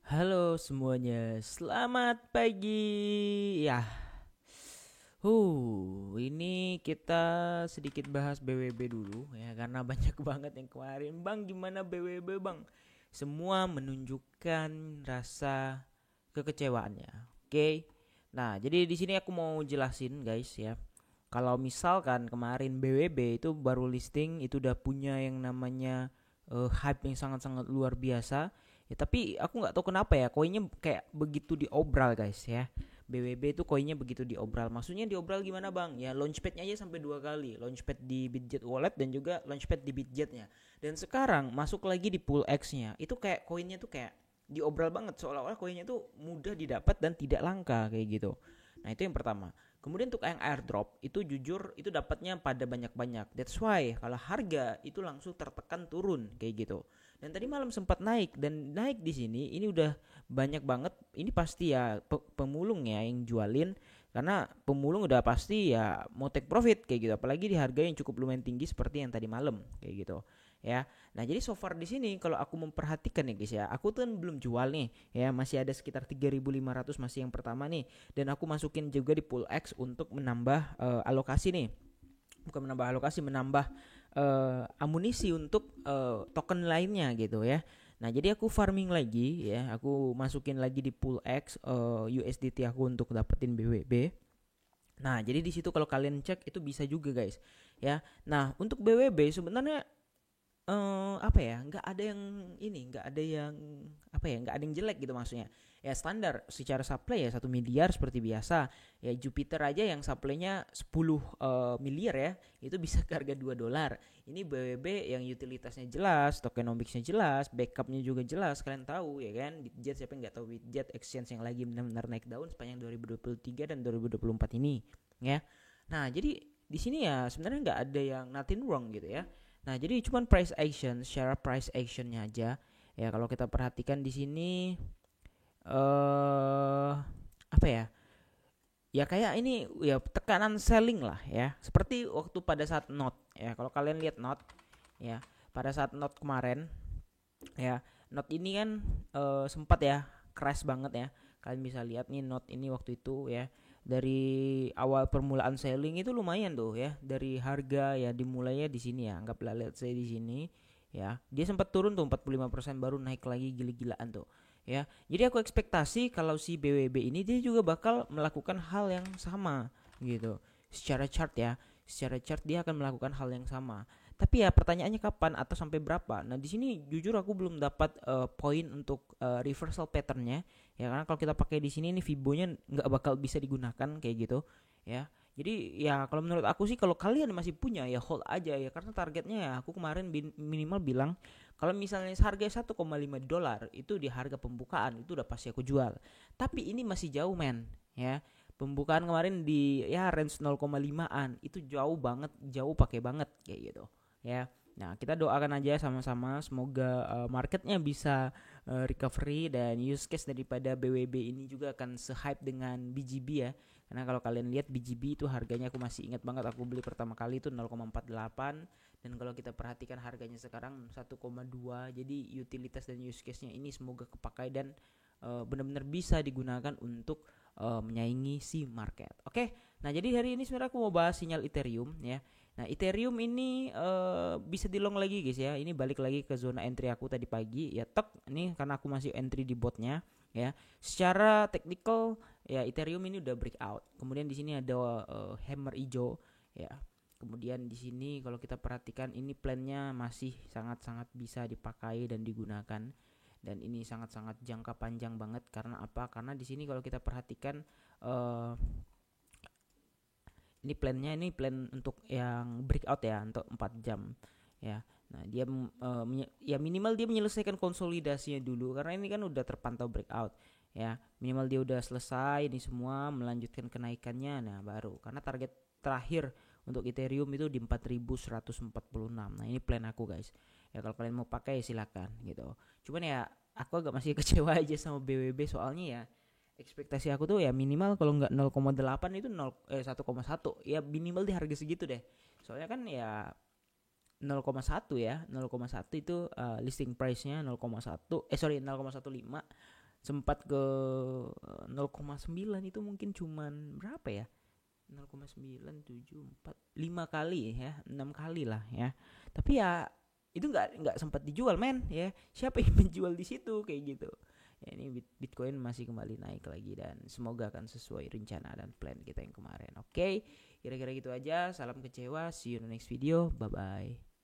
Halo semuanya, selamat pagi. Ini kita sedikit bahas BWB dulu ya karena banyak banget yang kemarin. Bang, gimana BWB, Bang? Semua menunjukkan rasa kekecewaannya. Oke. Nah, jadi di sini aku mau jelasin, guys ya. Kalau misalkan kemarin BWB itu baru listing, itu udah punya yang namanya hype yang sangat-sangat luar biasa. Ya, tapi aku nggak tahu kenapa ya koinnya kayak begitu diobral, guys ya. BWB itu koinnya begitu diobral. Maksudnya diobral gimana, Bang? Ya launchpadnya aja sampai 2 kali. Launchpad di Bitget Wallet dan juga launchpad di Bitgetnya. Dan sekarang masuk lagi di Pool X-nya. Itu kayak koinnya tuh kayak diobral banget, seolah-olah koinnya tuh mudah didapat dan tidak langka kayak gitu. Nah, itu yang pertama. Kemudian untuk yang airdrop itu jujur itu dapatnya pada banyak-banyak. That's why kalau harga itu langsung tertekan turun kayak gitu. Dan tadi malam sempat naik dan naik di sini ini udah banyak banget. Ini pasti ya pemulung ya yang jualin, karena pemulung udah pasti ya mau take profit kayak gitu. Apalagi di harga yang cukup lumayan tinggi seperti yang tadi malam kayak gitu ya. Nah, jadi so far di sini kalau aku memperhatikan nih guys ya, aku tuh kan belum jual nih ya, masih ada sekitar 3.500 masih yang pertama nih, dan aku masukin juga di pool X untuk menambah alokasi nih. Bukan menambah alokasi, menambah amunisi untuk token lainnya gitu ya. Nah, jadi aku farming lagi ya, aku masukin lagi di pool X USDT aku untuk dapetin BWB. Nah, jadi di situ kalau kalian cek itu bisa juga guys ya. Nah, untuk BWB sebenarnya apa ya, nggak ada yang ini, nggak ada yang apa ya, nggak ada yang jelek gitu maksudnya. Ya standar secara supply ya 1 miliar seperti biasa. Ya Jupiter aja yang supply-nya 10 miliar ya, itu bisa ke harga $2. Ini BWB yang utilitasnya jelas, tokenomicsnya jelas, backupnya juga jelas, kalian tahu ya kan. Bitjet, siapa yang nggak tahu Bitjet, exchange yang lagi benar-benar naik daun sepanjang 2023 dan 2024 ini ya. Nah, jadi di sini ya sebenarnya nggak ada yang nothing wrong gitu ya. Nah, jadi cuman price action, secara price actionnya aja. Ya, kalau kita perhatikan di sini apa ya? Ya kayak ini ya tekanan selling lah ya. Seperti waktu pada saat not ya. Kalau kalian lihat not ya, pada saat not kemarin ya, not ini kan sempat ya crash banget ya. Kalian bisa lihat nih not ini waktu itu ya, dari awal permulaan selling itu lumayan tuh ya, dari harga ya dimulainya di sini ya, anggaplah let's say di sini ya, dia sempat turun tuh 45% baru naik lagi gila-gilaan tuh ya. Jadi aku ekspektasi kalau si BWB ini dia juga bakal melakukan hal yang sama gitu. Secara chart ya, secara chart dia akan melakukan hal yang sama. Tapi ya pertanyaannya kapan atau sampai berapa? Nah, di sini jujur aku belum dapat poin untuk reversal patternnya ya, karena kalau kita pakai di sini ini Fibonya nggak bakal bisa digunakan kayak gitu ya. Jadi ya kalau menurut aku sih, kalau kalian masih punya ya hold aja ya, karena targetnya ya aku kemarin minimal bilang kalau misalnya harga $1,5 itu di harga pembukaan itu udah pasti aku jual. Tapi ini masih jauh men ya. Pembukaan kemarin di ya range 0,5-an itu jauh banget, jauh pakai banget kayak gitu ya. Nah, kita doakan aja sama-sama semoga marketnya bisa recovery dan use case daripada BWB ini juga akan se-hype dengan BGB ya. Karena kalau kalian lihat BGB itu harganya aku masih ingat banget, aku beli pertama kali itu 0,48, dan kalau kita perhatikan harganya sekarang 1,2. Jadi utilitas dan use case-nya ini semoga kepakai dan benar-benar bisa digunakan untuk menyaingi si market. Oke. Nah, jadi hari ini sebenarnya aku mau bahas sinyal Ethereum ya. Nah, Ethereum ini bisa di long lagi guys ya. Ini balik lagi ke zona entry aku tadi pagi ya, tek ini karena aku masih entry di botnya ya. Secara technical ya Ethereum ini udah breakout. Kemudian di sini ada hammer hijau ya. Kemudian di sini kalau kita perhatikan ini plannya masih sangat-sangat bisa dipakai dan digunakan, dan ini sangat-sangat jangka panjang banget. Karena apa? Karena di sini kalau kita perhatikan eh ini plannya, ini plan untuk yang breakout ya, untuk 4 jam ya. Nah, dia ya minimal dia menyelesaikan konsolidasinya dulu, karena ini kan udah terpantau breakout ya. Minimal dia udah selesai ini semua, melanjutkan kenaikannya. Nah, baru karena target terakhir untuk Ethereum itu di 4146. Nah, ini plan aku guys. Ya kalau kalian mau pakai silakan gitu. Cuman ya aku agak masih kecewa aja sama BWB, soalnya ya ekspektasi aku tuh ya minimal kalau nggak 0,8 itu 1,1 ya, minimal di harga segitu deh. Soalnya kan ya 0,1 ya, 0,1 itu listing price-nya 0,1 sorry 0,15, sempat ke 0,9 itu mungkin cuman berapa ya, 0,974 5 kali ya, 6 kali lah ya. Tapi ya itu nggak sempat dijual men ya, siapa yang menjual di situ kayak gitu ya. Ini Bitcoin masih kembali naik lagi dan semoga akan sesuai rencana dan plan kita yang kemarin. Oke, kira-kira gitu aja. Salam kecewa, see you in the next video, bye bye.